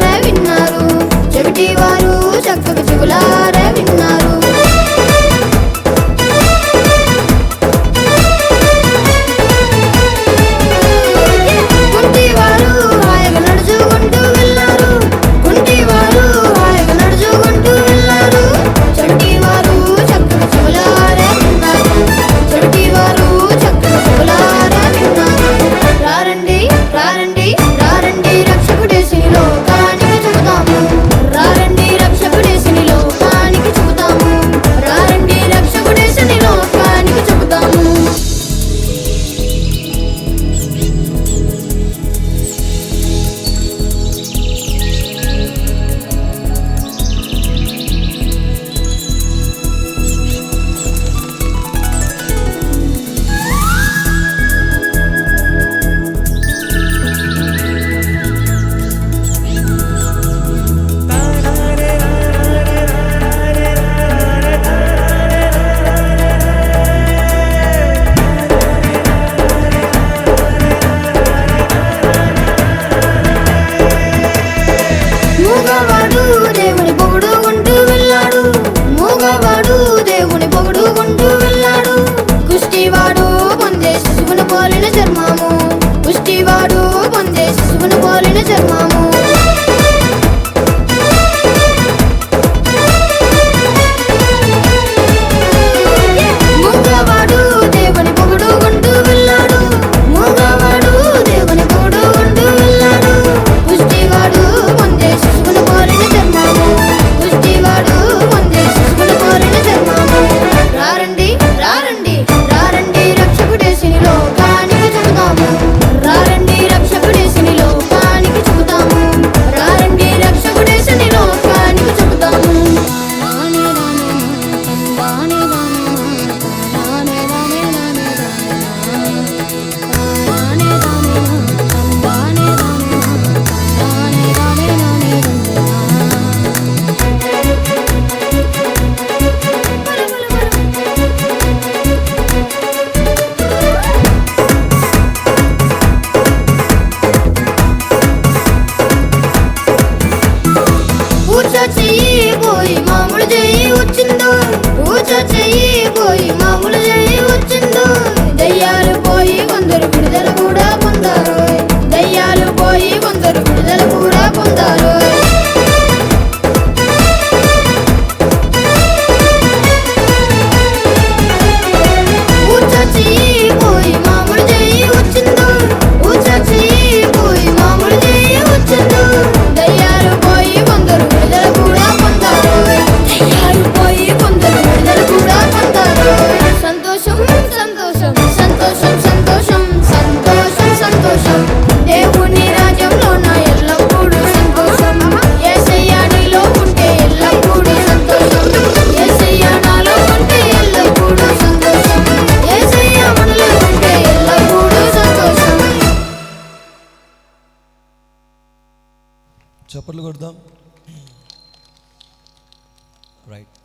చెవులారా విన్నారు, చెవిటి వారు చక్కగా చెవులారా విన్నారు. కుంటివారు హాయిగా నడుచుకుంటూ వెళ్ళారు, కుంటివారు హాయిగా నడుచుకుంటూ వెళ్ళారు. చెవిటి వారు చక్కగా చెవులారా విన్నారు, చెవిటి వారు చక్కగా చెవులారా విన్నారు. రారండి రారండి రారండి రక్షకుడేసుని లోకానికి చెబుతాము, రారండి రక్షకుడేసుని లోకానికి చెబుతాము, రారండి రక్షకుడేసుని లోకానికి చెబుతాము. మూగవాడు దేవుని పొగుడుకుంటూ వెళ్ళాడు, మూగవాడు దేవుని పొగుడుకుంటూ వెళ్ళాడు. కుష్టివాడు పొందే శిశువును పోలిన చర్మము, కుష్టివాడు పొందే శిశువును పోలిన చర్మము. మూగవాడు దేవుని పొగుడుకుంటూ వెళ్ళాడు, మూగవాడు దేవుని పొగుడుకుంటూ వెళ్ళాడు. కుష్టివాడు పొందే శిశువును పోలిన చర్మము, కుష్టివాడు పొందే శిశువును పోలిన చర్మము. రారండి రారండి రారండి రక్షకుడేసుని లోకానికి చెబుతాము, రారండి రక్షకుడేసుని లోకానికి చెబుతాము, రారండి రక్షకుడేసుని లోకానికి చెబుతాము. ఊచ చెయ్యి పోయి మామూలు చెయ్యి వచ్చిందో, ఊచ చెయ్యి పోయి మామూలు చెయ్యి వచ్చిందో. దయ్యాలు పోయి కొందరు విడుదల కూడా పొందారు, దయ్యాలు పోయి కొందరు విడుదల కూడా పొందారు. ఊచ చెయ్యి పోయి మామూలు చెయ్యి వచ్చిందో, ఊచ చెయ్యి పోయి మామూలు చెయ్యి వచ్చిందో. దయ్యాలు పోయి కొందరు విడుదల కూడా పొందారు, దయ్యాలు పోయి కొందరు విడుదల కూడా పొందారు. సంతోషం సంతోషం సంతోషం సంతోషం సంతోషం సంతోషం, దేవుని రాజ్యంలోన ఎల్లప్పుడూ సంతోషం. యేసయ్య నీలో ఉంటే ఎల్లప్పుడూ సంతోషం, యేసయ్య నాలో ఉంటే ఎల్లప్పుడూ సంతోషం, యేసయ్య మనలో ఉంటే ఎల్లప్పుడూ సంతోషం. చప్పట్లు కొడదాం. రైట్.